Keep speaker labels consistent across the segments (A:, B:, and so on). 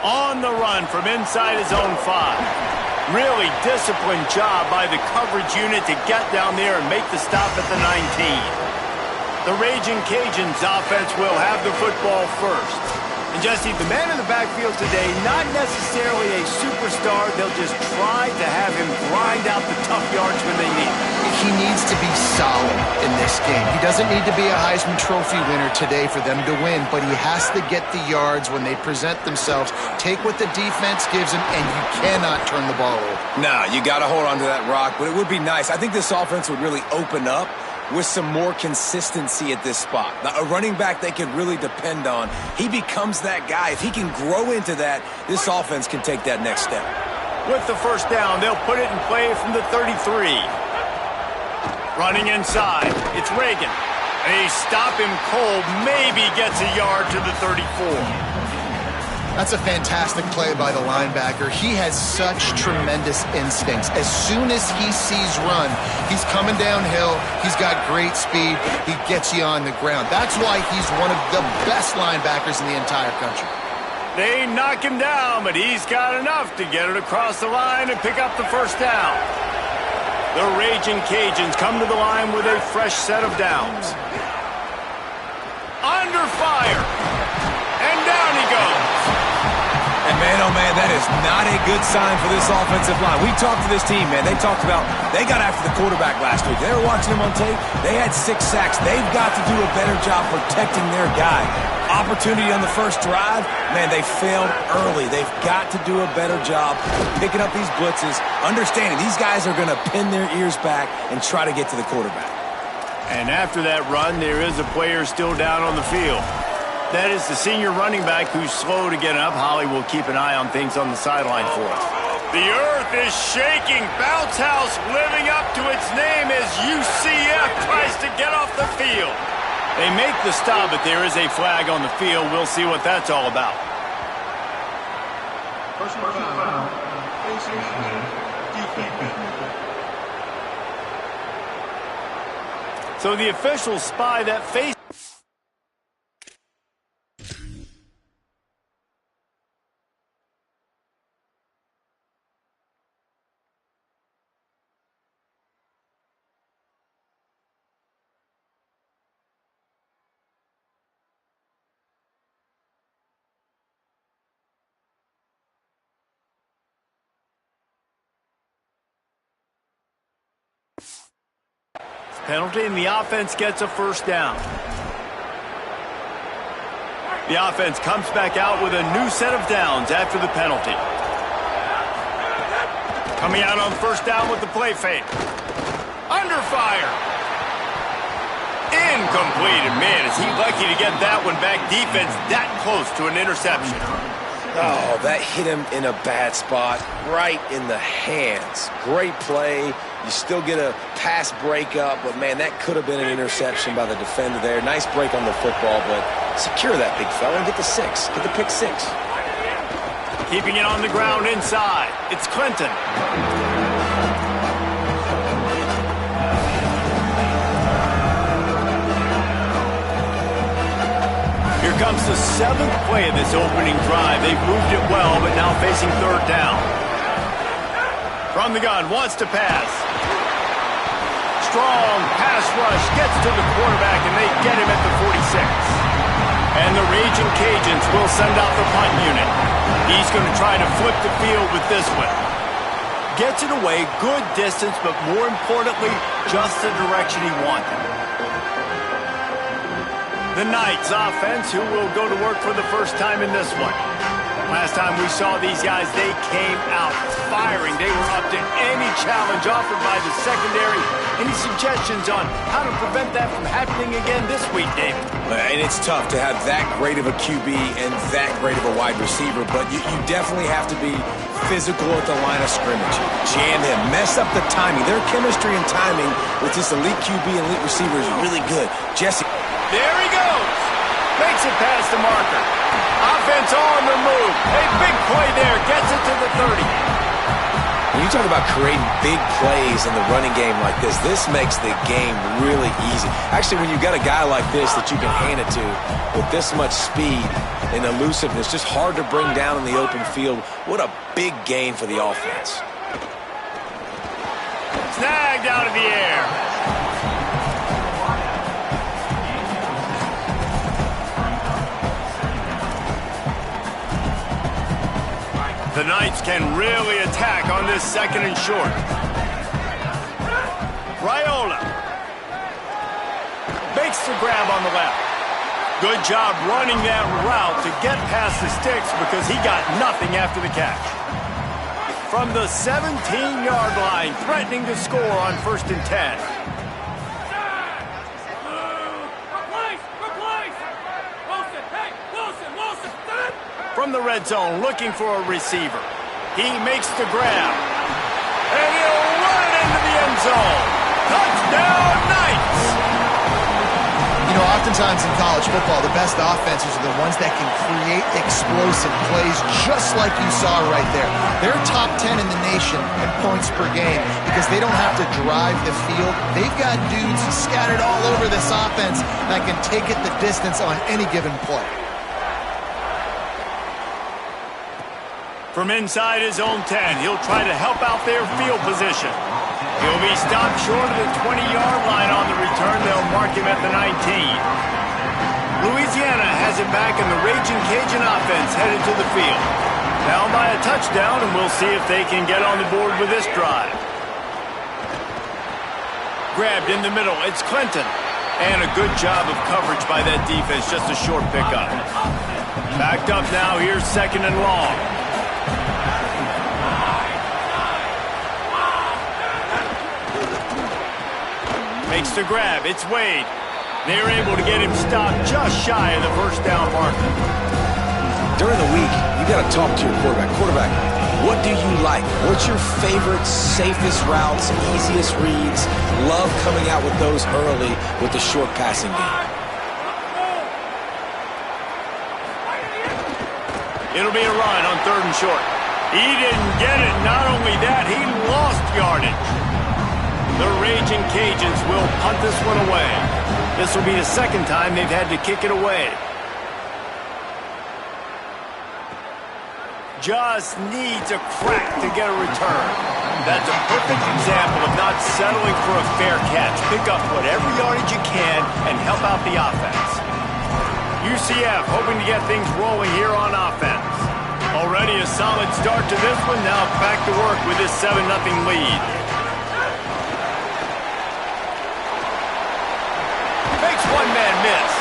A: On the run from inside his own 5. Really disciplined job by the coverage unit to get down there and make the stop at the 19. The Raging Cajuns offense will have the football first. And Jesse, the man in the backfield today, not necessarily a superstar. They'll just try to have him grind out the tough yards when they need it.
B: He needs to be solid in this game. He doesn't need to be a Heisman Trophy winner today for them to win, but he has to get the yards when they present themselves. Take what the defense gives him, and you cannot turn the ball over.
C: No, you got to hold on to that rock, but it would be nice. I think this offense would really open up with some more consistency at this spot. Now, a running back they can really depend on. He becomes that guy. If he can grow into that, this offense can take that next step.
A: With the first down, they'll put it in play from the 33. Running inside, it's Reagan. They stop him cold, maybe gets a yard to the 34.
B: That's a fantastic play by the linebacker. He has such tremendous instincts. As soon as he sees run, he's coming downhill. He's got great speed. He gets you on the ground. That's why he's one of the best linebackers in the entire country.
A: They knock him down, but he's got enough to get it across the line and pick up the first down. The Raging Cajuns come to the line with a fresh set of downs. Under fire. And down he goes.
C: And man, oh man, that is not a good sign for this offensive line. We talked to this team, man. They talked about they got after the quarterback last week. They were watching him on tape. They had 6 sacks. They've got to do a better job protecting their guy. Opportunity on the first drive, man, they failed early. They've got to do a better job picking up these blitzes, understanding these guys are going to pin their ears back and try to get to the quarterback.
A: And after that run, there is a player still down on the field. That is the senior running back who's slow to get up. Holly will keep an eye on things on the sideline for us. The earth is shaking. Bounce House living up to its name as UCF tries to get off the field. They make the stop, but there is a flag on the field. We'll see what that's all about.
D: Personal foul.
A: So the officials spy that face. Penalty, and the offense gets a first down. The offense comes back out with a new set of downs after the penalty. Coming out on first down with the play fake. Under fire. Incomplete. And man, is he lucky to get that one back. Defense that close to an interception.
C: Oh, that hit him in a bad spot, right in the hands. Great play. You still get a pass breakup, but man, that could have been an interception by the defender there. Nice break on the football, but secure that big fella and get the 6. Get the pick 6.
A: Keeping it on the ground inside. It's Clinton. Here comes the 7th play of this opening drive. They've moved it well, but now facing third down. From the gun, wants to pass. Strong pass rush, gets to the quarterback, and they get him at the 46. And the Raging Cajuns will send out the punt unit. He's going to try to flip the field with this one. Gets it away, good distance, but more importantly, just the direction he wanted. The Knights offense, who will go to work for the first time in this one. Last time we saw these guys, they came out firing. They were up to any challenge offered by the secondary. Any suggestions on how to prevent that from happening again this week, David?
C: And it's tough to have that great of a QB and that great of a wide receiver, but you definitely have to be physical at the line of scrimmage. Jam him, mess up the timing. Their chemistry and timing with this elite QB and elite receiver is really good. Jesse.
A: There he goes. Makes it past the marker. Offense on the move. A big play there. Gets it to the 30.
C: When you talk about creating big plays in the running game like this makes the game really easy. Actually, when you've got a guy like this that you can hand it to with this much speed and elusiveness, just hard to bring down in the open field, what a big gain for the offense.
A: Snagged out of the air. The Knights can really attack on this second and short. Raiola makes the grab on the left. Good job running that route to get past the sticks because he got nothing after the catch. From the 17-yard line, threatening to score on 1st and 10. From the red zone, looking for a receiver. He makes the grab. And he'll run it into the end zone. Touchdown, Knights!
B: You know, oftentimes in college football, the best offenses are the ones that can create explosive plays just like you saw right there. They're top 10 in the nation in points per game because they don't have to drive the field. They've got dudes scattered all over this offense that can take it the distance on any given play.
A: From inside his own 10, he'll try to help out their field position. He'll be stopped short of the 20-yard line on the return. They'll mark him at the 19. Louisiana has it back, and the Raging Cajun offense headed to the field. Down by a touchdown, and we'll see if they can get on the board with this drive. Grabbed in the middle, it's Clinton. And a good job of coverage by that defense, just a short pickup. Backed up now, here's 2nd and long. Makes the grab. It's Wade. They're able to get him stopped just shy of the 1st down marker.
C: During the week, you got to talk to your quarterback. Quarterback, what do you like? What's your favorite, safest routes, easiest reads? Love coming out with those early with the short passing game.
A: It'll be a run on 3rd and short. He didn't get it. Not only that, he lost yardage. The Raging Cajuns will punt this one away. This will be the 2nd time they've had to kick it away. Just needs a crack to get a return. That's a perfect example of not settling for a fair catch. Pick up whatever yardage you can and help out the offense. UCF hoping to get things rolling here on offense. Already a solid start to this one. Now back to work with this 7-0 lead. Makes one man miss.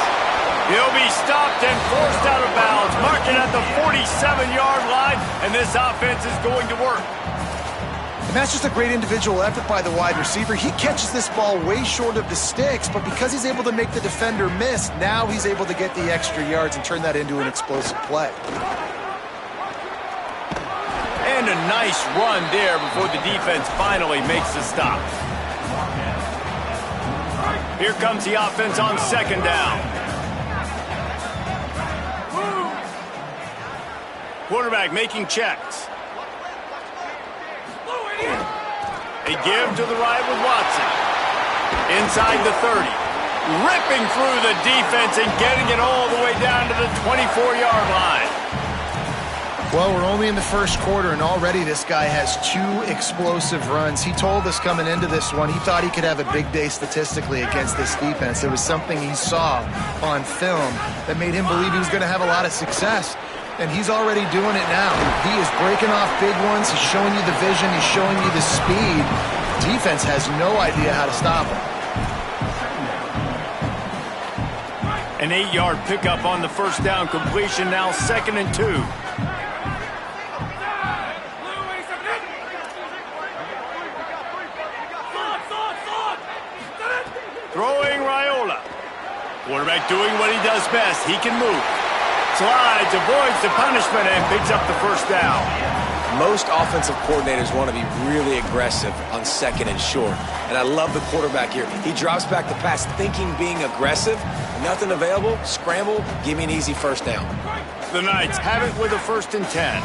A: He'll be stopped and forced out of bounds. Marking at the 47-yard line, and this offense is going to work.
B: And that's just a great individual effort by the wide receiver. He catches this ball way short of the sticks, but because he's able to make the defender miss, now he's able to get the extra yards and turn that into an explosive play.
A: And a nice run there before the defense finally makes the stop. Here comes the offense on 2nd down. Quarterback making checks. They give to the right with Watson. Inside the 30. Ripping through the defense and getting it all the way down to the 24-yard line.
B: Well, we're only in the 1st quarter, and already this guy has 2 explosive runs. He told us coming into this one he thought he could have a big day statistically against this defense. It was something he saw on film that made him believe he was going to have a lot of success, and he's already doing it now. He is breaking off big ones. He's showing you the vision. He's showing you the speed. Defense has no idea how to stop him.
A: An 8-yard pickup on the 1st down completion, now 2nd and 2. Throwing Raiola. Quarterback doing what he does best. He can move. Slides, avoids the punishment, and picks up the 1st down.
C: Most offensive coordinators want to be really aggressive on 2nd and short. And I love the quarterback here. He drops back the pass thinking being aggressive. Nothing available. Scramble. Give me an easy 1st down.
A: The Knights have it with a 1st and 10.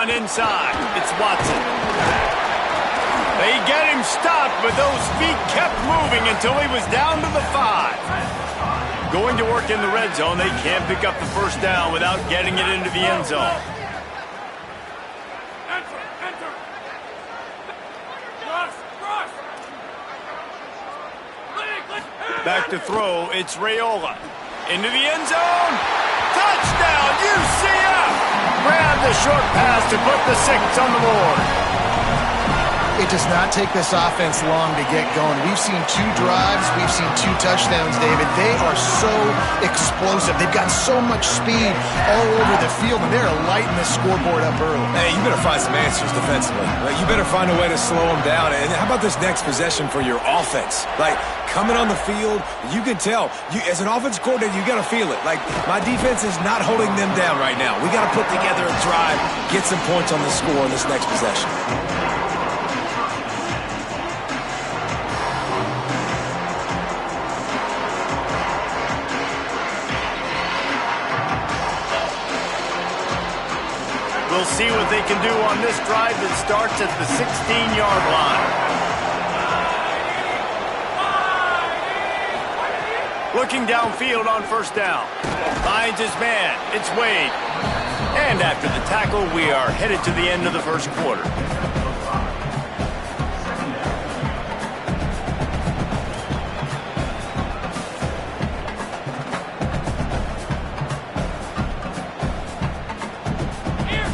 A: run inside. It's Watson. They get him stopped, but those feet kept moving until he was down to the 5. Going to work in the red zone, they can't pick up the first down without getting it into the end zone. Back to throw, it's Raiola. Into the end zone. Touchdown, UCF! Grab the short pass to put the 6 on the board.
B: It does not take this offense long to get going. We've seen 2 drives. We've seen 2 touchdowns, David. They are so explosive. They've got so much speed all over the field, and they're lighting the scoreboard up early.
C: Hey, you better find some answers defensively. You better find a way to slow them down. And how about this next possession for your offense? Like, coming on the field, you can tell. As an offensive coordinator, you got to feel it. Like, my defense is not holding them down right now. We got to put together a drive, get some points on the score on this next possession.
A: We'll see what they can do on this drive that starts at the 16-yard line. Looking downfield on first down. Finds his man. It's Wade. And after the tackle, we are headed to the end of the first quarter.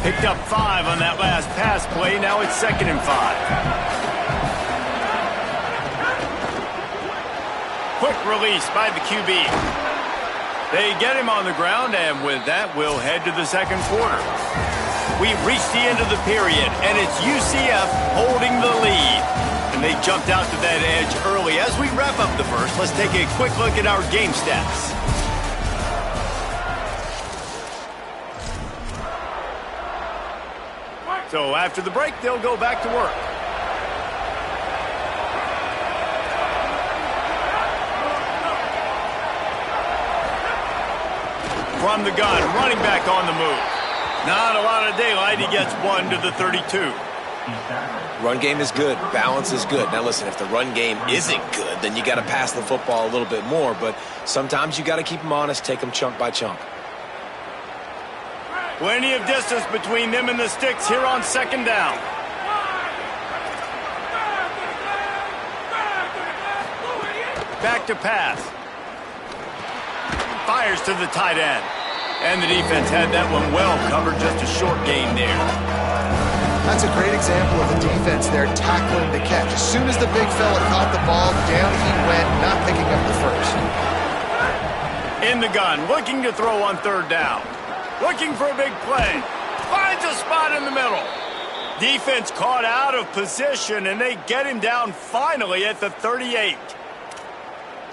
A: Picked up 5 on that last pass play. Now it's 2nd and 5. Quick release by the QB. They get him on the ground, and with that, we'll head to the second quarter. We've reached the end of the period, and it's UCF holding the lead. And they jumped out to that edge early. As we wrap up the first, let's take a quick look at our game stats. So after the break, they'll go back to work. From the gun, running back on the move. Not a lot of daylight. He gets 1 to the 32.
C: Run game is good. Balance is good. Now, listen, if the run game isn't good, then you got to pass the football a little bit more. But sometimes you got to keep them honest, take them chunk by chunk.
A: Plenty of distance between them and the sticks here on 2nd down. Back to pass. Fires to the tight end. And the defense had that one well covered, just a short gain there.
B: That's a great example of the defense there tackling the catch. As soon as the big fella caught the ball, down he went, not picking up the first.
A: In the gun, looking to throw on 3rd down. Looking for a big play. Finds a spot in the middle. Defense caught out of position, and they get him down finally at the 38.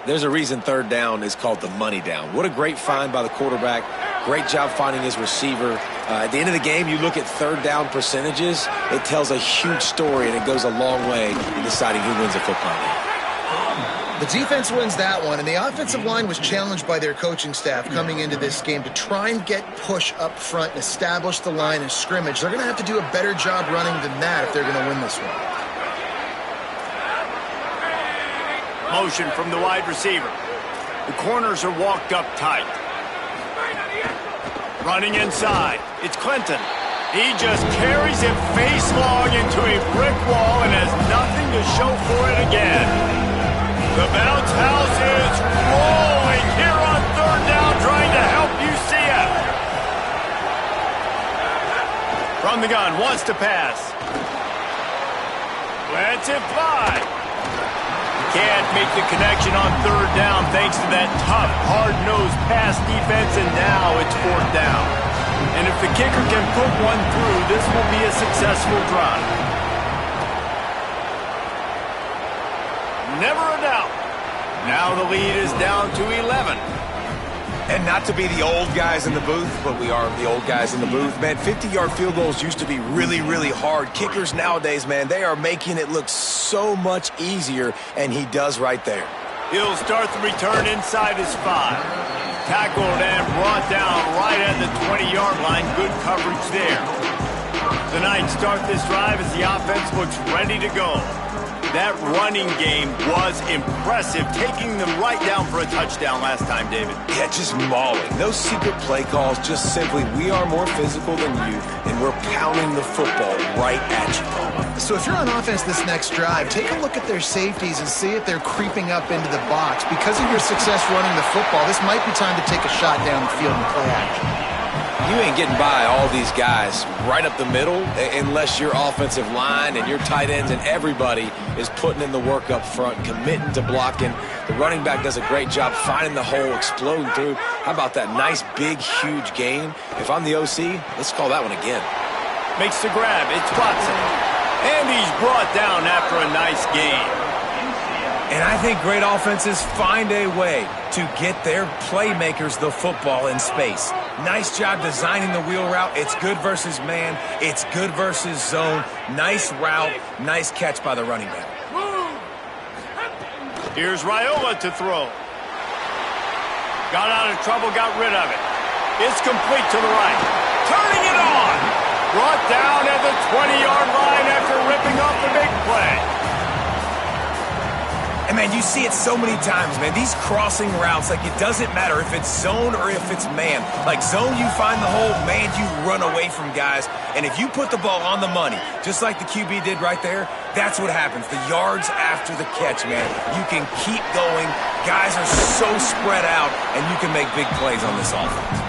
C: There's a reason 3rd down is called the money down. What a great find by the quarterback. Great job finding his receiver. At the end of the game, you look at 3rd down percentages. It tells a huge story, and it goes a long way in deciding who wins a football game.
B: The defense wins that one, and the offensive line was challenged by their coaching staff coming into this game to try and get push up front and establish the line of scrimmage. They're going to have to do a better job running than that if they're going to win this one.
A: Motion from the wide receiver. The corners are walked up tight. Running inside. It's Clinton. He just carries it face long into a brick wall and has nothing to show for it again. The bounce house is rolling here on 3rd down, trying to help UCF. From the gun, wants to pass. Lets it fly. Can't make the connection on 3rd down thanks to that tough, hard-nosed pass defense, and now it's 4th down. And if the kicker can put one through, this will be a successful drive. Never a doubt. Now the lead is down to 11.
C: And not to be the old guys in the booth, but we are the old guys in the booth. Man, 50-yard field goals used to be really, really hard. Kickers nowadays, man, they are making it look so much easier, and he does right there.
A: He'll start the return inside his 5. Tackled and brought down right at the 20-yard line. Good coverage there. The Knights start this drive as the offense looks ready to go. That running game was impressive, taking them right down for a touchdown last time, David.
C: Yeah, just mauling. No secret play calls, just simply, we are more physical than you, and we're pounding the football right at you.
B: So if you're on offense this next drive, take a look at their safeties and see if they're creeping up into the box. Because of your success running the football, this might be time to take a shot down the field and play action.
C: You ain't getting by all these guys right up the middle unless your offensive line and your tight ends and everybody is putting in the work up front, committing to blocking. The running back does a great job finding the hole, exploding through. How about that nice, big, huge gain? If I'm the OC, let's call that one again.
A: Makes the grab. It's Watson. And he's brought down after a nice gain.
C: And I think great offenses find a way to get their playmakers the football in space. Nice job designing the wheel route. It's good versus man. It's good versus zone. Nice route. Nice catch by the running back.
A: Here's Raiola to throw. Got out of trouble, got rid of it. It's complete to the right. Turning it on. Brought down at the 20-yard line after ripping off the big play.
C: And, man, you see it so many times, man. These crossing routes, like, it doesn't matter if it's zone or if it's man. Like, zone, you find the hole. Man, you run away from guys. And if you put the ball on the money, just like the QB did right there, that's what happens. The yards after the catch, man. You can keep going. Guys are so spread out, and you can make big plays on this offense.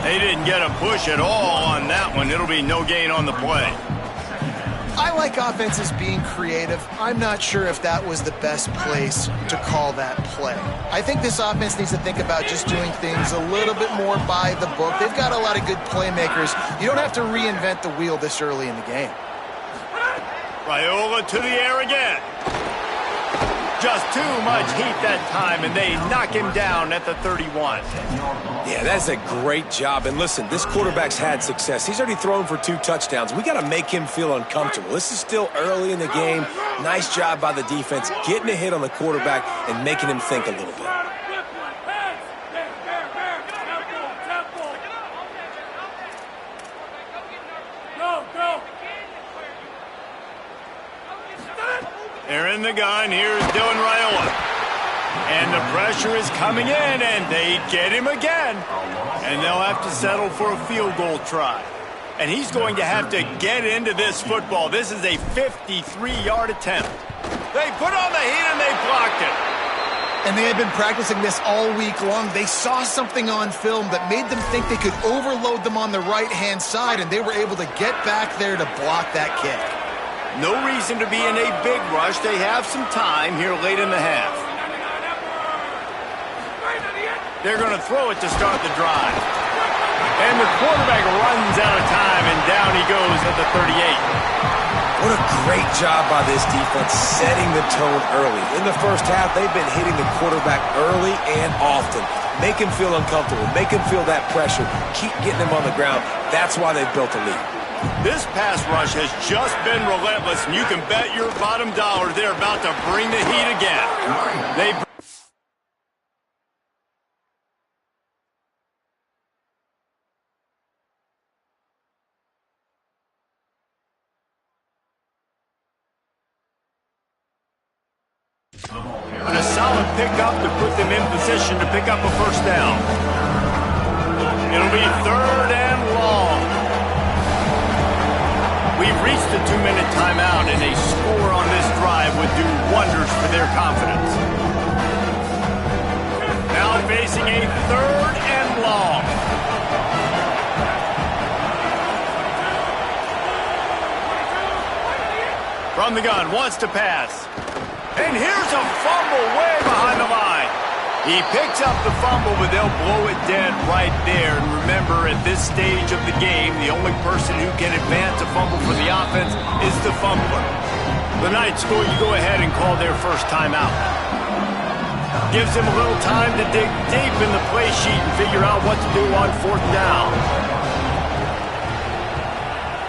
A: They didn't get a push at all on that one. It'll be no gain on the play.
B: I like offenses being creative. I'm not sure if that was the best place to call that play. I think this offense needs to think about just doing things a little bit more by the book. They've got a lot of good playmakers. You don't have to reinvent the wheel this early in the game.
A: Raiola to the air again. Just too much heat that time, and they knock him down at the 31.
C: Yeah, that's a great job. And listen, this quarterback's had success. He's already thrown for 2 touchdowns. We got to make him feel uncomfortable. This is still early in the game. Nice job by the defense, getting a hit on the quarterback and making him think a little bit.
A: They're in the gun. Here's Dylan Raiola. And the pressure is coming in, and they get him again. And they'll have to settle for a field goal try. And he's going to have to get into this football. This is a 53-yard attempt. They put on the heat, and they blocked it.
B: And they had been practicing this all week long. They saw something on film that made them think they could overload them on the right-hand side, and they were able to get back there to block that kick.
A: No reason to be in a big rush. They have some time here late in the half. They're going to throw it to start the drive. And the quarterback runs out of time, and down he goes at the 38.
C: What a great job by this defense setting the tone early. In the first half, they've been hitting the quarterback early and often. Make him feel uncomfortable. Make him feel that pressure. Keep getting him on the ground. That's why they've built a lead.
A: This pass rush has just been relentless, and you can bet your bottom dollar they're about to bring the heat again. And a solid pickup to put them in position to pick up a first down. It'll be 3rd and long. We've reached the 2-minute timeout, and a score on this drive would do wonders for their confidence. Now facing a 3rd and long. From the gun, wants to pass. And here's a fumble way behind the line. He picks up the fumble, but they'll blow it dead right there. And remember, at this stage of the game, the only person who can advance a fumble for the offense is the fumbler. The Knights going to go ahead and call their first timeout. Gives them a little time to dig deep in the play sheet and figure out what to do on 4th down.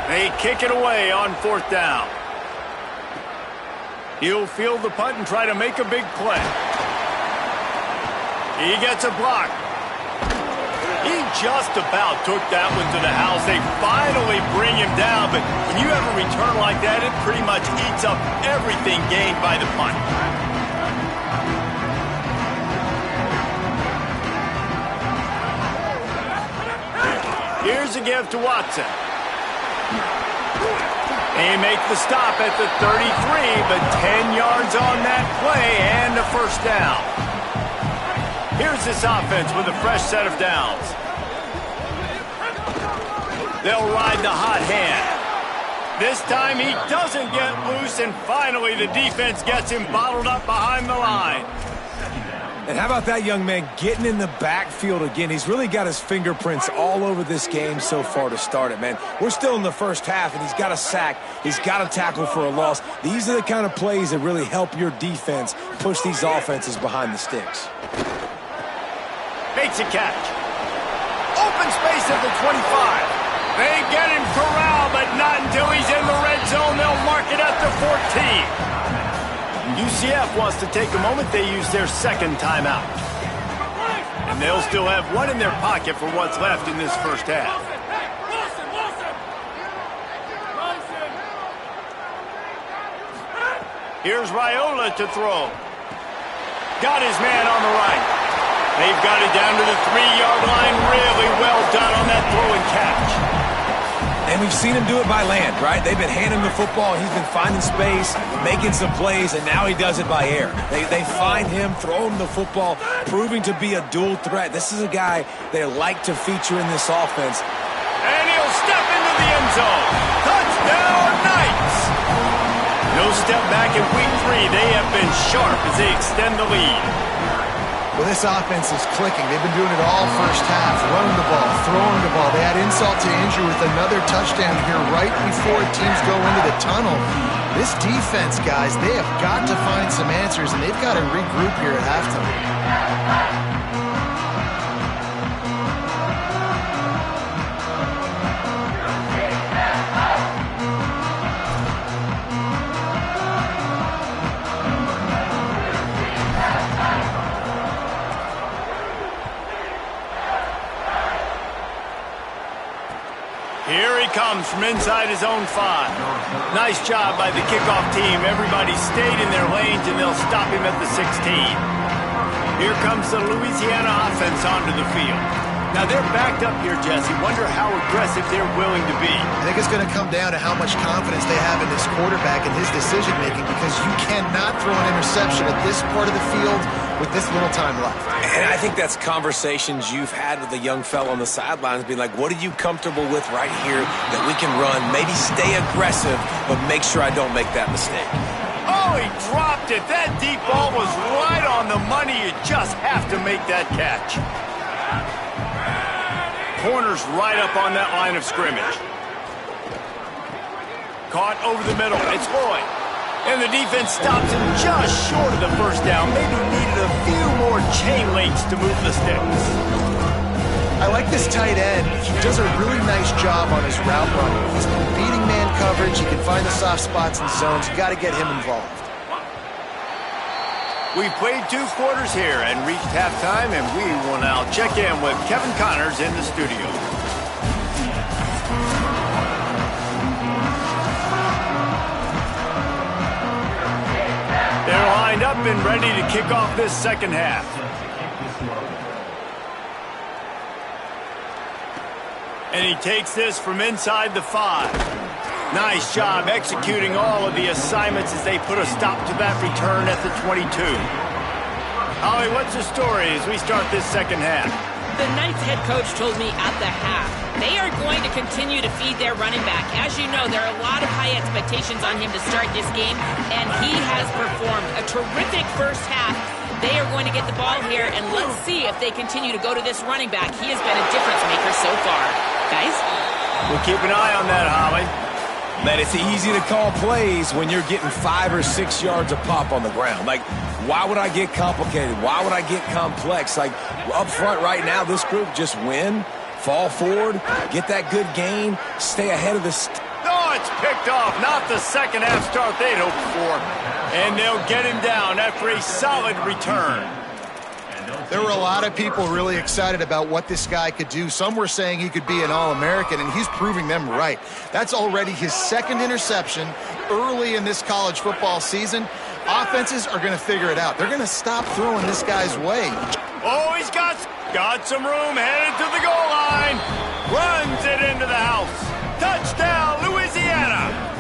A: They kick it away on 4th down. He'll field the punt and try to make a big play. He gets a block. He just about took that one to the house. They finally bring him down, but when you have a return like that, it pretty much eats up everything gained by the punt. Here's a give to Watson. They make the stop at the 33, but 10 yards on that play and a first down. Here's this offense with a fresh set of downs. They'll ride the hot hand. This time he doesn't get loose, and finally the defense gets him bottled up behind the line.
C: And how about that young man getting in the backfield again? He's really got his fingerprints all over this game so far to start it, man. We're still in the first half, and he's got a sack. He's got a tackle for a loss. These are the kind of plays that really help your defense push these offenses behind the sticks.
A: Makes a catch. Open space at the 25. They get him corralled, but not until he's in the red zone. They'll mark it at the 14. UCF wants to take a moment. They use their second timeout. And they'll still have one in their pocket for what's left in this first half. Here's Raiola to throw. Got his man on the right. They've got it down to the 3-yard line. Really well done on that throw and catch.
C: And we've seen him do it by land, right? They've been handing him the football. He's been finding space, making some plays, and now he does it by air. They find him, throw him the football, proving to be a dual threat. This is a guy they like to feature in this offense.
A: And he'll step into the end zone. Touchdown, Knights! No step back in week 3. They have been sharp as they extend the lead.
B: Well, this offense is clicking. They've been doing it all first half, running the ball, throwing the ball. They add insult to injury with another touchdown here right before teams go into the tunnel. This defense, guys, they have got to find some answers, and they've got to regroup here at halftime.
A: Here he comes from inside his own 5. Nice job by the kickoff team. Everybody stayed in their lanes, and they'll stop him at the 16. Here comes the Louisiana offense onto the field. Now, they're backed up here, Jesse. Wonder how aggressive they're willing to be.
B: I think it's going to come down to how much confidence they have in this quarterback and his decision-making, because you cannot throw an interception at this part of the field with this little time left.
C: And I think that's conversations you've had with the young fella on the sidelines, being like, what are you comfortable with right here that we can run? Maybe stay aggressive, but make sure I don't make that mistake.
A: Oh, he dropped it. That deep ball was right on the money. You just have to make that catch. Corner's right up on that line of scrimmage. Caught over the middle. It's Lloyd. And the defense stops him just short of the first down. Maybe needed a few more chain links to move the sticks.
B: I like this tight end. He does a really nice job on his route running. He's been beating man coverage. He can find the soft spots and zones. You got to get him involved.
A: We've played 2 quarters here and reached halftime, and we will now check in with Kevin Connors in the studio. They're lined up and ready to kick off this second half. And he takes this from inside the 5. Nice job executing all of the assignments as they put a stop to that return at the 22. Holly, what's the story as we start this second half?
D: The Knights head coach told me at the half they are going to continue to feed their running back. As you know, there are a lot of high expectations on him to start this game, and he has performed a terrific first half. They are going to get the ball here, and let's see if they continue to go to this running back. He has been a difference maker so far. Guys?
A: We'll keep an eye on that, Holly.
C: Man, it's easy to call plays when you're getting 5 or 6 yards a pop on the ground. Like, why would I get complicated? Why would I get complex? Like, up front right now, this group just win, fall forward, get that good gain, stay ahead of the...
A: No, it's picked off. Not the second half start they'd hoped for. And they'll get him down after a solid return.
B: There were a lot of people really excited about what this guy could do. Some were saying he could be an All-American, and he's proving them right. That's already his second interception early in this college football season. Offenses are going to figure it out. They're going to stop throwing this guy's way.
A: Oh, he's got some room, headed to the goal line. Runs it into the house. Touchdown, Louisiana.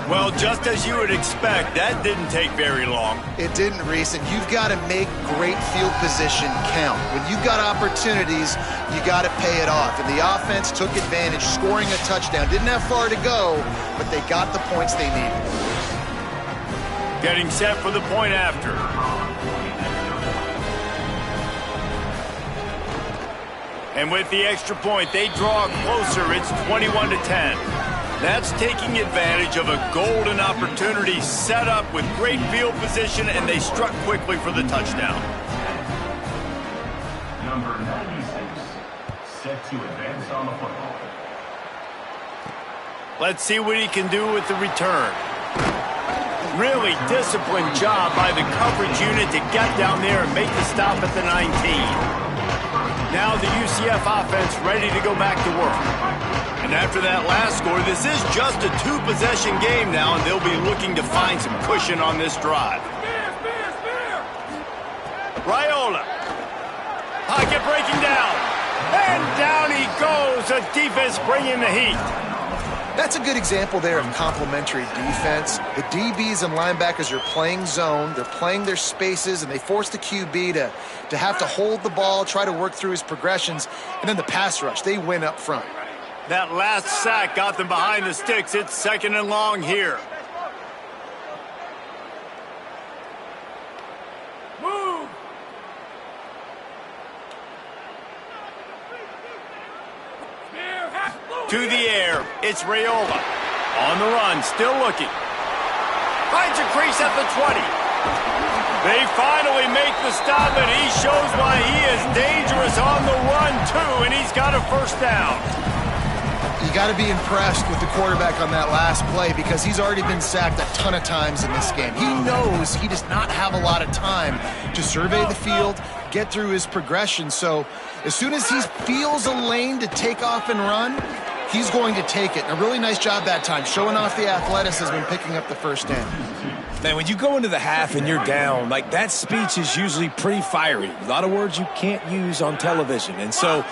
A: Well, just as you would expect, that didn't take very long.
B: It didn't, Reese, and you've got to make great field position count. When you've got opportunities, you got to pay it off. And the offense took advantage, scoring a touchdown. Didn't have far to go, but they got the points they needed.
A: Getting set for the point after. And with the extra point, they draw closer. It's 21-10. That's taking advantage of a golden opportunity set up with great field position, and they struck quickly for the touchdown.
E: Number 96, set to advance on the football.
A: Let's see what he can do with the return. Really disciplined job by the coverage unit to get down there and make the stop at the 19. Now the UCF offense ready to go back to work. And after that last score, this is just a two-possession game now, and they'll be looking to find some cushion on this drive. Raiola. Pocket breaking down. And down he goes. The defense bringing the heat.
B: That's a good example there of complementary defense. The DBs and linebackers are playing zone. They're playing their spaces, and they force the QB to have to hold the ball, try to work through his progressions, and then the pass rush, they win up front.
A: That last sack got them behind the sticks. It's 2nd and long here.
C: Move!
A: To the air, it's Raiola. On the run, still looking. Finds a crease at the 20. They finally make the stop, and he shows why he is dangerous on the run, too, and he's got a first down.
B: You got to be impressed with the quarterback on that last play because he's already been sacked a ton of times in this game. He knows he does not have a lot of time to survey the field, get through his progression. So as soon as he feels a lane to take off and run, he's going to take it. And a really nice job that time, showing off the athleticism and picking up the first down.
C: Man, when you go into the half and you're down, like that speech is usually pretty fiery. A lot of words you can't use on television. And so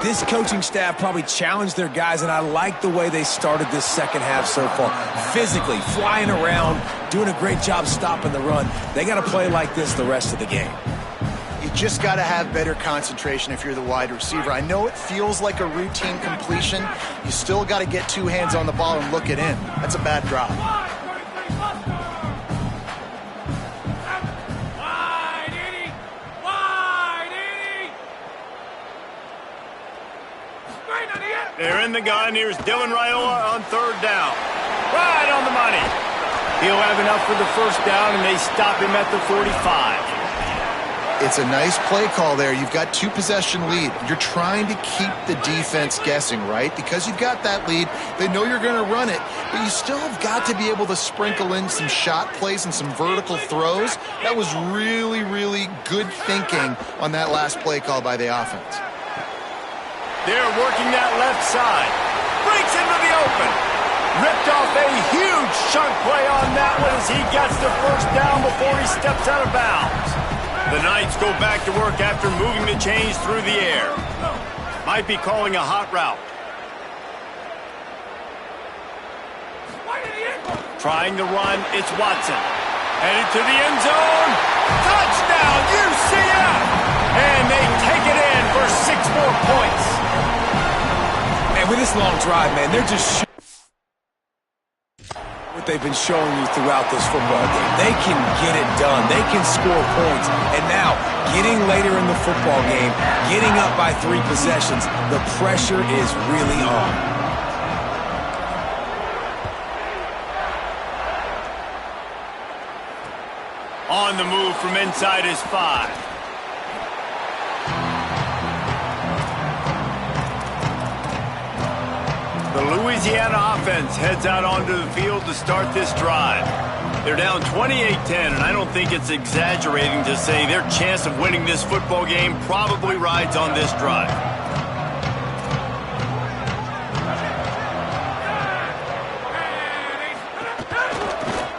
C: this coaching staff probably challenged their guys, and I like the way they started this second half so far. Physically, flying around, doing a great job stopping the run. They got to play like this the rest of the game.
B: You just got to have better concentration if you're the wide receiver. I know it feels like a routine completion. You still got to get two hands on the ball and look it in. That's a bad drop.
A: They're in the gun. Here's Dylan Raiola on 3rd down. Right on the money. He'll have enough for the first down, and they stop him at the 45.
B: It's a nice play call there. You've got two-possession lead. You're trying to keep the defense guessing, right? Because you've got that lead, they know you're going to run it, but you still have got to be able to sprinkle in some shot plays and some vertical throws. That was really, really good thinking on that last play call by the offense.
A: They're working that left side. Breaks into the open. Ripped off a huge chunk play on that one as he gets the first down before he steps out of bounds. The Knights go back to work after moving the chains through the air. Might be calling a hot route. Trying to run, it's Watson. Headed to the end zone. Touchdown, UCF! And they take it in for 6 more points.
C: And with this long drive, man, they're just what they've been showing you throughout this football game. They can get it done. They can score points. And now, getting later in the football game, getting up by 3 possessions, the pressure is really on.
A: On the move from inside his 5. The Louisiana offense heads out onto the field to start this drive. They're down 28-10, and I don't think it's exaggerating to say their chance of winning this football game probably rides on this drive.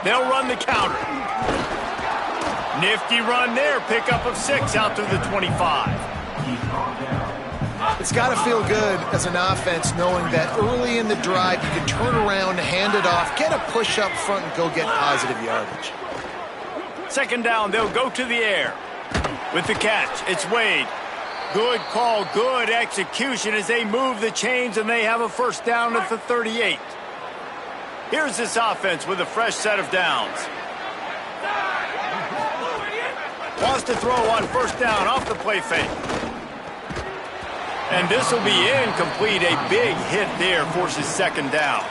A: They'll run the counter. Nifty run there. Pickup of 6 out to the 25.
B: It's got to feel good as an offense knowing that early in the drive you can turn around, hand it off, get a push up front, and go get positive yardage.
A: Second down, they'll go to the air. With the catch, it's Wade. Good call, good execution as they move the chains, and they have a first down at the 38. Here's this offense with a fresh set of downs. Wants to throw on first down off the play fake. And this will be incomplete. A big hit there forces second down.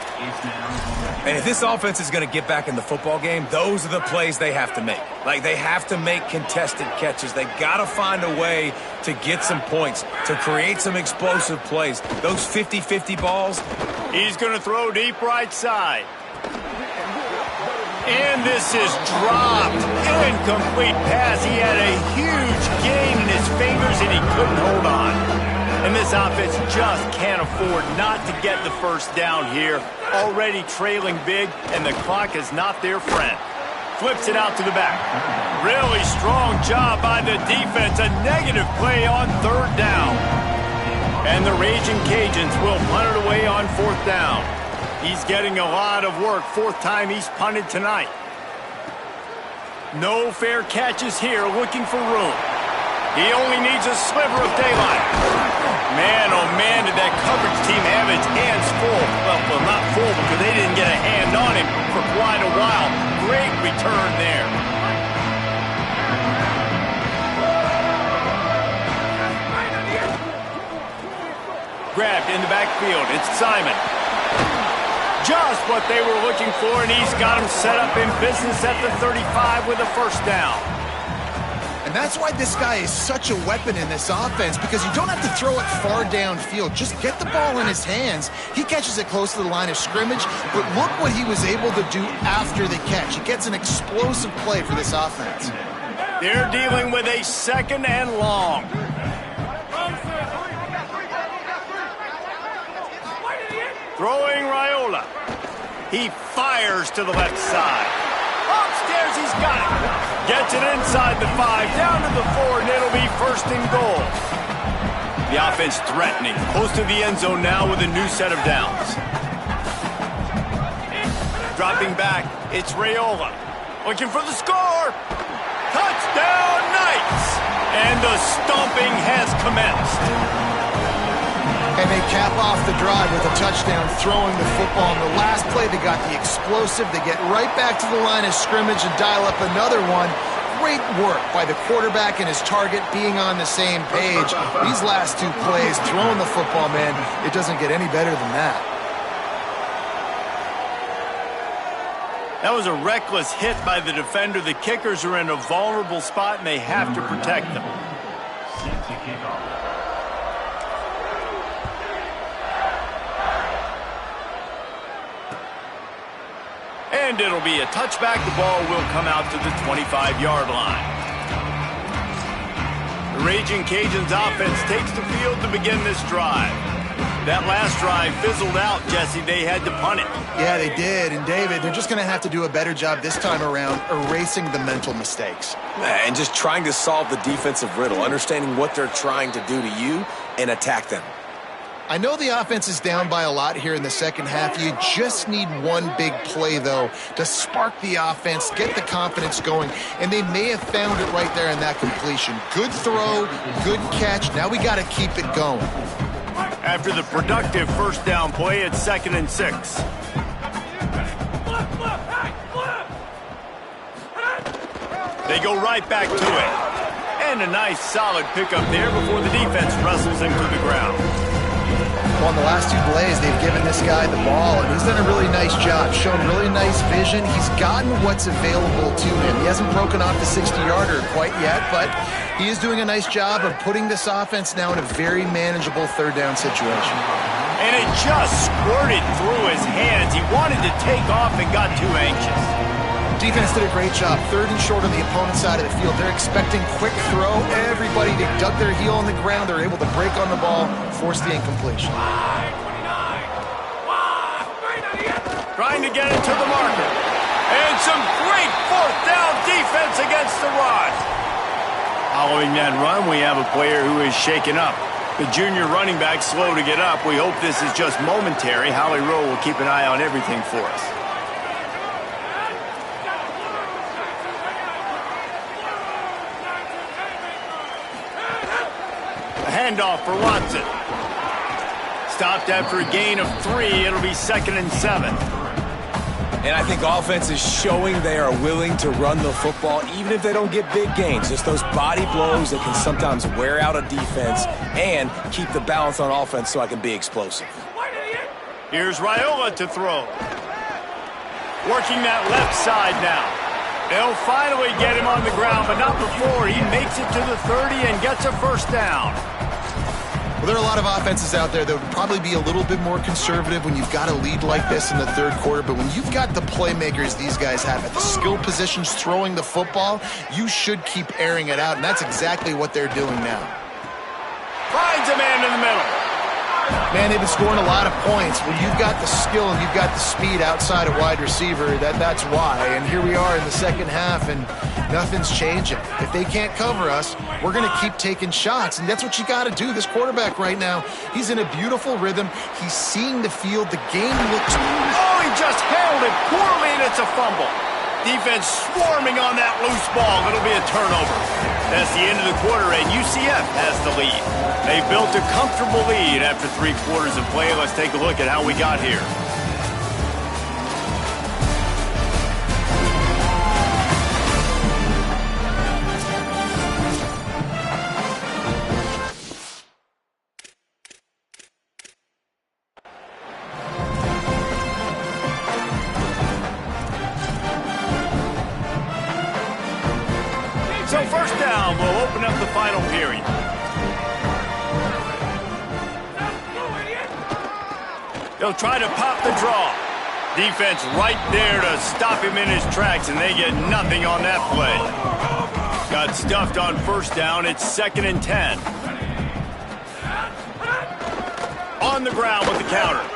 C: And if this offense is going to get back in the football game, those are the plays they have to make. Like, they have to make contested catches. They got to find a way to get some points, to create some explosive plays. Those 50-50 balls.
A: He's going to throw deep right side. And this is dropped. Incomplete pass. He had a huge gain in his fingers, and he couldn't hold on. And this offense just can't afford not to get the first down here. Already trailing big, and the clock is not their friend. Flips it out to the back. Really strong job by the defense. A negative play on third down. And the Raging Cajuns will punt it away on fourth down. He's getting a lot of work. Fourth time he's punted tonight. No fair catches here, looking for room. He only needs a sliver of daylight. Man, oh man, did that coverage team have its hands full. Well, not full because they didn't get a hand on him for quite a while. Great return there. Grabbed in the backfield. It's Simon. Just what they were looking for, and he's got him set up in business at the 35 with a first down.
B: And that's why this guy is such a weapon in this offense, because you don't have to throw it far downfield. Just get the ball in his hands. He catches it close to the line of scrimmage, but look what he was able to do after the catch. He gets an explosive play for this offense.
A: They're dealing with a second and long. Throwing Raiola. He fires to the left side. Upstairs, he's got it. Gets it inside the 5, down to the 4, and it'll be first and goal. The offense threatening, close to the end zone now with a new set of downs. Dropping back, it's Raiola. Looking for the score. Touchdown, Knights! And the stomping has commenced.
B: And they cap off the drive with a touchdown, throwing the football. In the last play, they got the explosive. They get right back to the line of scrimmage and dial up another one. Great work by the quarterback and his target being on the same page. These last two plays, throwing the football, man, it doesn't get any better than that.
A: That was a reckless hit by the defender. The kickers are in a vulnerable spot, and they have to protect them.
E: Set to kick off.
A: And it'll be a touchback. The ball will come out to the 25-yard line. The Raging Cajuns offense takes the field to begin this drive. That last drive fizzled out, Jesse. They had to punt it.
B: Yeah, they did. And, David, they're just going to have to do a better job this time around erasing the mental mistakes.
C: And just trying to solve the defensive riddle, understanding what they're trying to do to you and attack them.
B: I know the offense is down by a lot here in the second half. You just need one big play, though, to spark the offense, get the confidence going, and they may have found it right there in that completion. Good throw, good catch. Now we got to keep it going.
A: After the productive first down play, it's 2nd and 6. They go right back to it. And a nice solid pickup there before the defense wrestles him to the ground.
B: Well, in the last two plays, they've given this guy the ball, and he's done a really nice job, shown really nice vision. He's gotten what's available to him. He hasn't broken off the 60-yarder quite yet, but he is doing a nice job of putting this offense now in a very manageable third down situation.
A: And it just squirted through his hands. He wanted to take off and got too anxious.
B: defense did a great job. 3rd and short on the opponent's side of the field. They're expecting quick throw. Everybody, they dug their heel on the ground. They're able to break on the ball, force the incompletion.
A: Trying to get it to the marker. And some great 4th down defense against the run. Following that run, we have a player who is shaken up. The junior running back slow to get up. We hope this is just momentary. Holly Rowe will keep an eye on everything for us. A handoff for Watson. Stopped after a gain of 3. It'll be 2nd and 7.
C: And I think offense is showing they are willing to run the football, even if they don't get big gains. Just those body blows that can sometimes wear out a defense and keep the balance on offense so I can be explosive.
A: Here's Raiola to throw. Working that left side now. They'll finally get him on the ground, but not before he makes it to the 30 and gets a 1st down.
B: Well, there are a lot of offenses out there that would probably be a little bit more conservative when you've got a lead like this in the 3rd quarter, but when you've got the playmakers these guys have at the skill positions throwing the football, you should keep airing it out, and that's exactly what they're doing now.
A: Finds a man in the middle.
B: Man, they've been scoring a lot of points. When you've got the skill and you've got the speed outside of wide receiver, that's why. And here we are in the 2nd half, and nothing's changing. If they can't cover us, we're going to keep taking shots, and that's what you got to do. This quarterback right now, he's in a beautiful rhythm. He's seeing the field. The game looks...
A: Oh, he just handled it poorly, and it's a fumble. Defense swarming on that loose ball. It'll be a turnover. That's the end of the quarter, and UCF has the lead. They built a comfortable lead after 3 quarters of play. Let's take a look at how we got here. So 1st down will open up the final period. They'll try to pop the draw. Defense right there to stop him in his tracks, and they get nothing on that play. Got stuffed on 1st down. It's 2nd and 10. On the ground with the counter.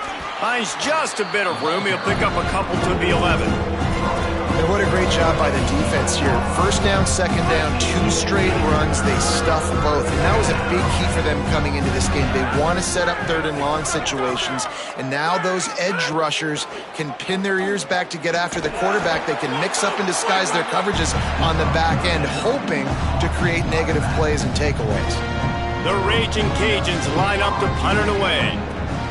A: Finds just a bit of room. He'll pick up a couple to the 11.
B: And what a great job by the defense here. 1st down, 2nd down, 2 straight runs. They stuff both. And that was a big key for them coming into this game. They want to set up 3rd and long situations. And now those edge rushers can pin their ears back to get after the quarterback. They can mix up and disguise their coverages on the back end, hoping to create negative plays and takeaways.
A: The Raging Cajuns line up to punt it away.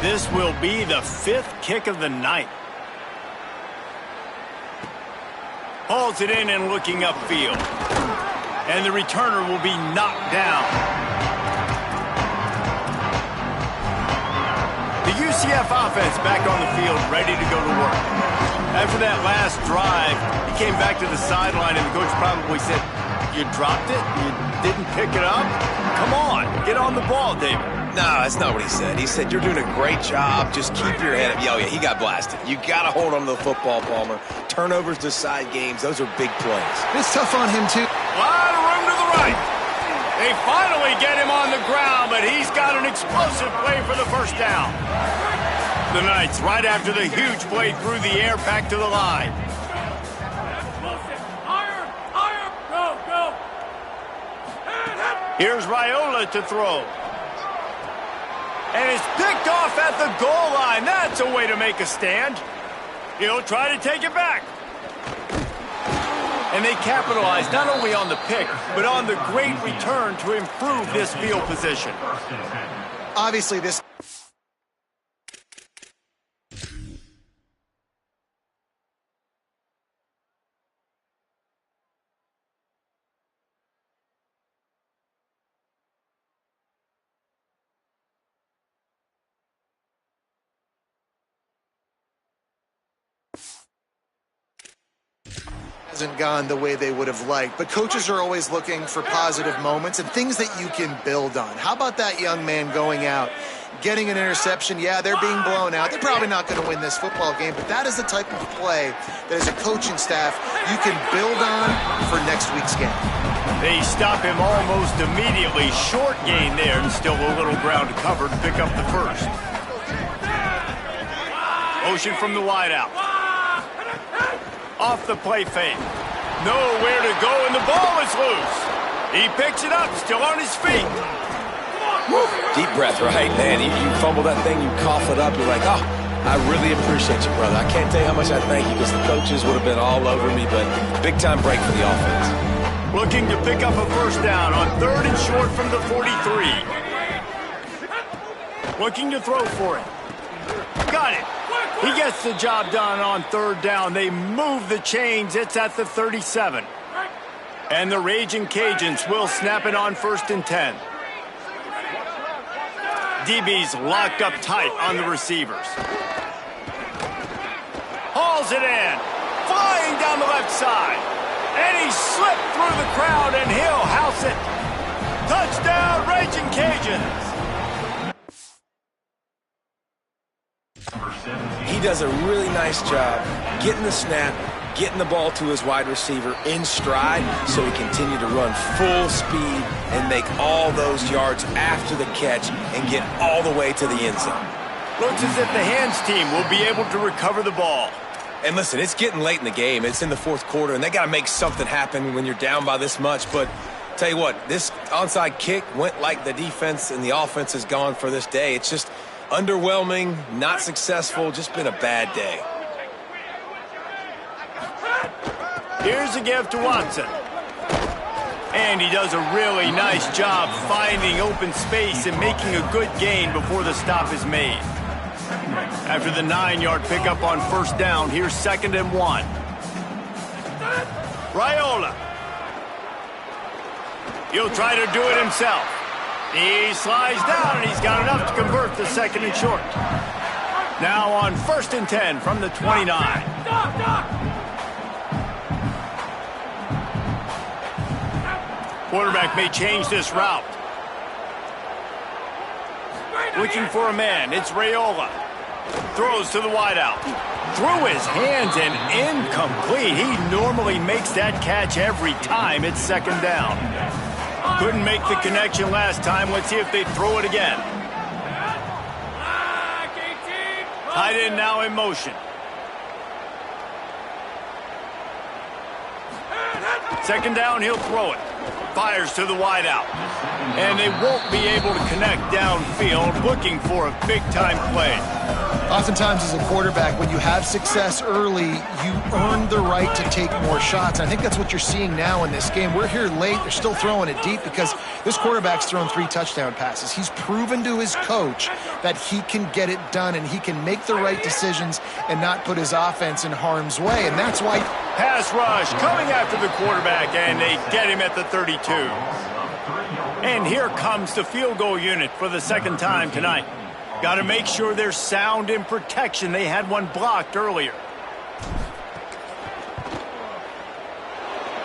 A: This will be the 5th kick of the night. Hauls it in and looking upfield. And the returner will be knocked down. The UCF offense back on the field, ready to go to work. After that last drive, he came back to the sideline, and the coach probably said, "You dropped it? You didn't pick it up? Come on, get on the ball, David."
C: No, that's not what he said. He said, "You're doing a great job. Just keep your head up." Oh, yeah, he got blasted. You got to hold on to the football, Palmer. Turnovers decide games. Those are big plays.
B: It's tough on him, too.
A: A lot of room to the right. They finally get him on the ground, but he's got an explosive play for the 1st down. The Knights, right after the huge play through the air, back to the line. Here's Raiola to throw. And it's picked off at the goal line. That's a way to make a stand. He'll try to take it back. And they capitalize not only on the pick, but on the great return to improve this field position.
B: Obviously, this... hasn't gone the way they would have liked, but coaches are always looking for positive moments and things that you can build on. How about that young man going out getting an interception. Yeah, they're being blown out. They're probably not going to win this football game, but that is the type of play that as a coaching staff you can build on for next week's game.
A: They stop him almost immediately. Short gain there, and still a little ground to cover to pick up the first. Motion from the wideout. Off the play fake. Nowhere to go, and the ball is loose. He picks it up, still on his feet.
C: Deep breath, right? Man, you fumble that thing, you cough it up, you're like, oh, I really appreciate you, brother. I can't tell you how much I thank you because the coaches would have been all over me, but big-time break for the offense.
A: Looking to pick up a first down on 3rd and short from the 43. Looking to throw for it. Got it. He gets the job done on 3rd down. They move the chains. It's at the 37. And the Raging Cajuns will snap it on 1st and 10. DB's locked up tight on the receivers. Hauls it in. Flying down the left side. And he slipped through the crowd, and he'll house it. Touchdown, Raging Cajuns.
C: He does a really nice job getting the snap, getting the ball to his wide receiver in stride so he continue to run full speed and make all those yards after the catch and get all the way to the end zone.
A: Looks as if the hands team will be able to recover the ball.
C: And listen, it's getting late in the game. It's in the 4th quarter, and they got to make something happen when you're down by this much. But tell you what, this onside kick went like the defense and the offense is gone for this day. It's just underwhelming, not successful, just been a bad day.
A: Here's a give to Watson. And he does a really nice job finding open space and making a good gain before the stop is made. After the 9-yard pickup on 1st down, here's 2nd and 1. Raiola. He'll try to do it himself. He slides down, and he's got enough to convert the 2nd and short. Now on 1st and 10 from the 29. Quarterback may change this route. Looking for a man. It's Raiola. Throws to the wideout. Through his hands and incomplete. He normally makes that catch every time. It's 2nd down. Couldn't make the connection last time. Let's see if they throw it again. Tight end now in motion. 2nd down, he'll throw it. Fires to the wideout. And they won't be able to connect downfield, looking for a big-time play.
B: Oftentimes as a quarterback, when you have success early, you earn the right to take more shots. I think that's what you're seeing now in this game. We're here late. They're still throwing it deep because this quarterback's thrown 3 touchdown passes. He's proven to his coach that he can get it done and he can make the right decisions and not put his offense in harm's way. And that's why...
A: Pass rush coming after the quarterback, and they get him at the 32. And here comes the field goal unit for the 2nd time tonight. Got to make sure they're sound in protection. They had one blocked earlier.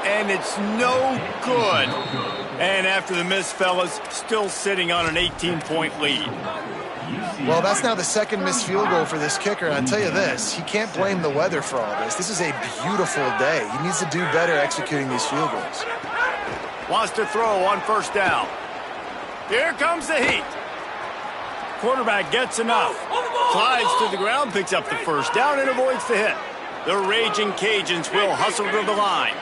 A: And it's no good. And after the miss, fellas, still sitting on an 18-point lead.
B: Well, that's now the 2nd missed field goal for this kicker. And I'll tell you this, he can't blame the weather for all this. This is a beautiful day. He needs to do better executing these field goals.
A: Wants to throw on 1st down. Here comes the heat. Quarterback gets enough. Slides to the ground, picks up the 1st down, and avoids the hit. The Raging Cajuns will hustle to the line.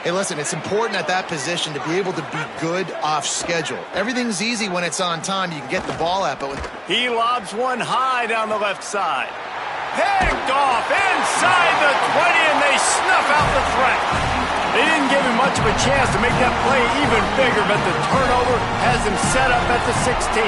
B: Hey, listen, it's important at that position to be able to be good off schedule. Everything's easy when it's on time. You can get the ball out, but
A: he lobs one high down the left side. Picked off inside the 20, and they snuff out the threat. They didn't give him much of a chance to make that play even bigger, but the turnover has him set up at the 16.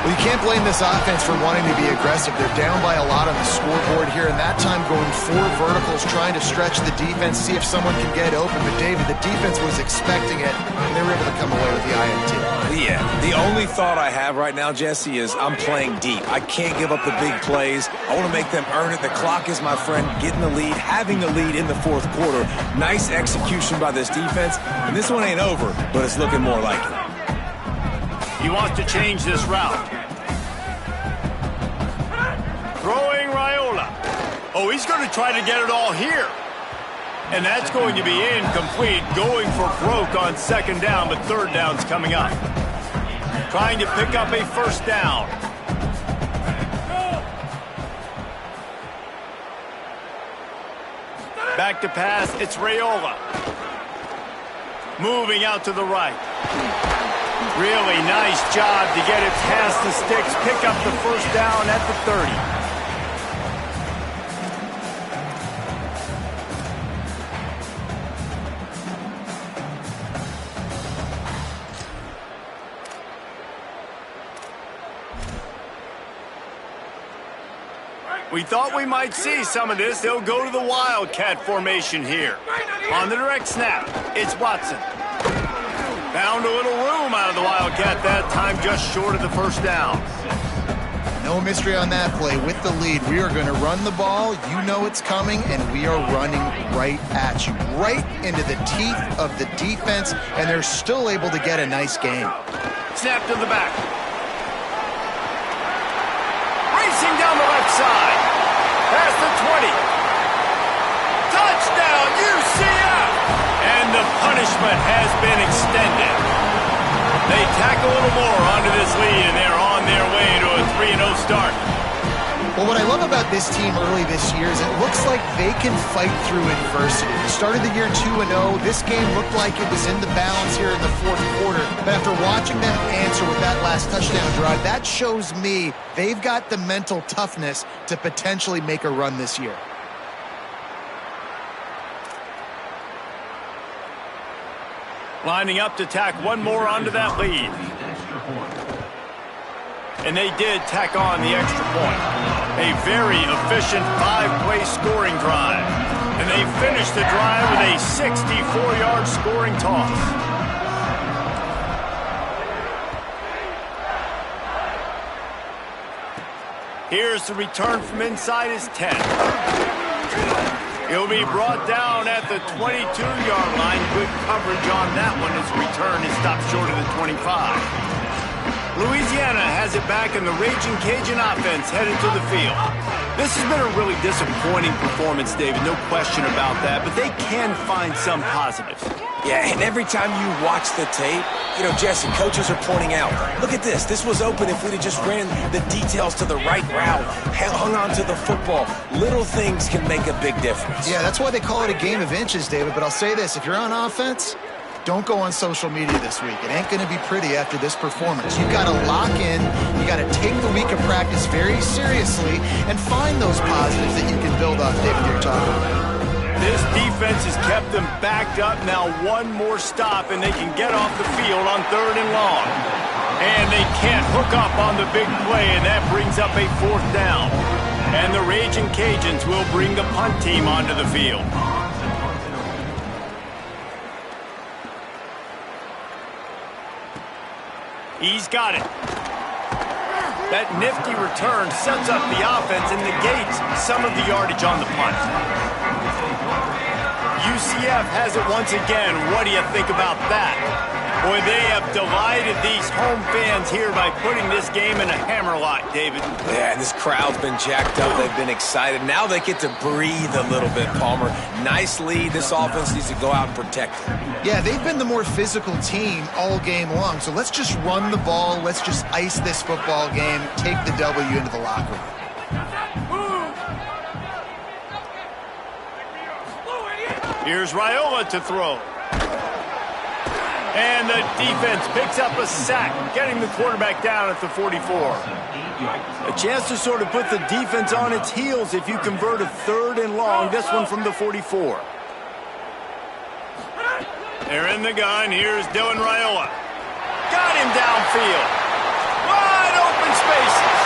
B: Well, you can't blame this offense for wanting to be aggressive. They're down by a lot on the scoreboard here, and that time going 4 verticals, trying to stretch the defense, see if someone can get open. But, David, the defense was expecting it, and they were able to come away with the INT.
C: Yeah, the only thought I have right now, Jesse, is I'm playing deep. I can't give up the big plays. I want to make them earn it. The clock is my friend. Getting the lead, having the lead in the 4th quarter. Nice execution by this defense, and this one ain't over, but it's looking more like it.
A: He wants to change this route. Oh, he's going to try to get it all here. And that's going to be incomplete, going for broke on second down, but third down's coming up. Trying to pick up a first down. Back to pass, it's Raiola. Moving out to the right. Really nice job to get it past the sticks, pick up the first down at the 30. We thought we might see some of this. They'll go to the Wildcat formation here. On the direct snap, it's Watson. Found a little room out of the Wildcat that time, just short of the first down.
B: No mystery on that play. With the lead, we are going to run the ball. You know it's coming, and we are running right at you. Right into the teeth of the defense, and they're still able to get a nice game.
A: Snap to the back. Racing down the left side. Past the 20. Touchdown, UCF! And the punishment has been extended. They tack a little more onto this lead, and they're on their way to a 3-0 start.
B: Well, what I love about this team early this year is it looks like they can fight through adversity. They started the year 2-0. This game looked like it was in the balance here in the fourth quarter. But after watching them answer with that last touchdown drive, that shows me they've got the mental toughness to potentially make a run this year.
A: Lining up to tack one more onto that lead. And they did tack on the extra point. A very efficient 5-play scoring drive. And they finished the drive with a 64-yard scoring toss. Here's the return from inside his 10. He'll be brought down at the 22-yard line. Good coverage on that one as the return is stopped short of the 25. Louisiana has it back, and the Raging Cajun offense headed to the field. This has been a really disappointing performance, David, no question about that, but they can find some positives.
C: Yeah, and every time you watch the tape, you know, Jesse, coaches are pointing out, look at this. This was open if we'd have just ran the details to the right route, hung on to the football. Little things can make a big difference.
B: Yeah, that's why they call it a game of inches, David. But I'll say this, if you're on offense, don't go on social media this week. It ain't going to be pretty after this performance. You've got to lock in. You got to take the week of practice very seriously and find those positives that you can build on, David, you're talking about.
A: This defense has kept them backed up. Now one more stop, and they can get off the field on 3rd and long. And they can't hook up on the big play, and that brings up a 4th down. And the Raging Cajuns will bring the punt team onto the field. He's got it. That nifty return sets up the offense and negates some of the yardage on the punt. UCF has it once again. What do you think about that? Boy, they have delighted these home fans here by putting this game in a hammerlock, David.
C: Yeah, this crowd's been jacked up. They've been excited. Now they get to breathe a little bit, Palmer. Nice lead. This offense needs to go out and protect it. Yeah,
B: they've been the more physical team all game long. So let's just run the ball. Let's just ice this football game. Take the W into the locker room.
A: Here's Raiola to throw. And the defense picks up a sack, getting the quarterback down at the 44. A chance to sort of put the defense on its heels if you convert a 3rd and long, this one from the 44. They're in the gun. Here's Dylan Raiola. Got him downfield. Wide open spaces.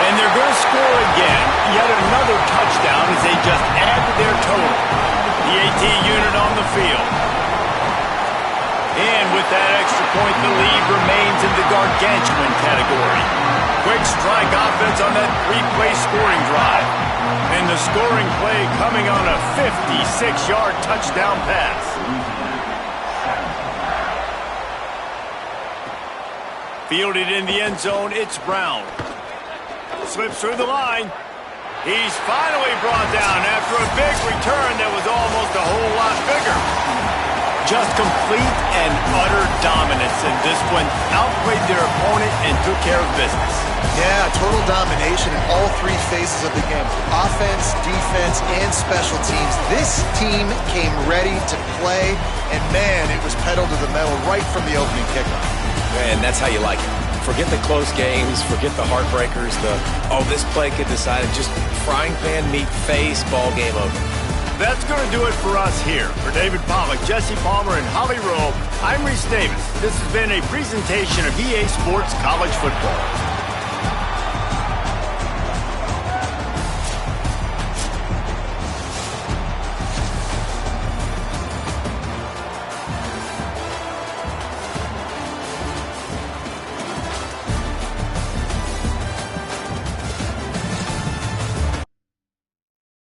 A: And they're going to score again. Yet another touchdown as they just add to their total. The AT unit on the field. And with that extra point, the lead remains in the gargantuan category. Quick strike offense on that 3-play scoring drive. And the scoring play coming on a 56-yard touchdown pass. Fielded in the end zone, it's Brown. Slips through the line. He's finally brought down after a big return that was almost a whole lot bigger. Just complete and utter dominance in this one. Outplayed their opponent and took care of business.
B: Yeah, total domination in all three phases of the game. Offense, defense, and special teams. This team came ready to play, and man, it was pedal to the metal right from the opening kickoff.
C: And that's how you like it. Forget the close games, forget the heartbreakers, this play could decide it. Just frying pan meet face, ball game over.
A: That's going to do it for us here. For David Pollack, Jesse Palmer, and Holly Rowe, I'm Reese Davis. This has been a presentation of EA Sports College Football.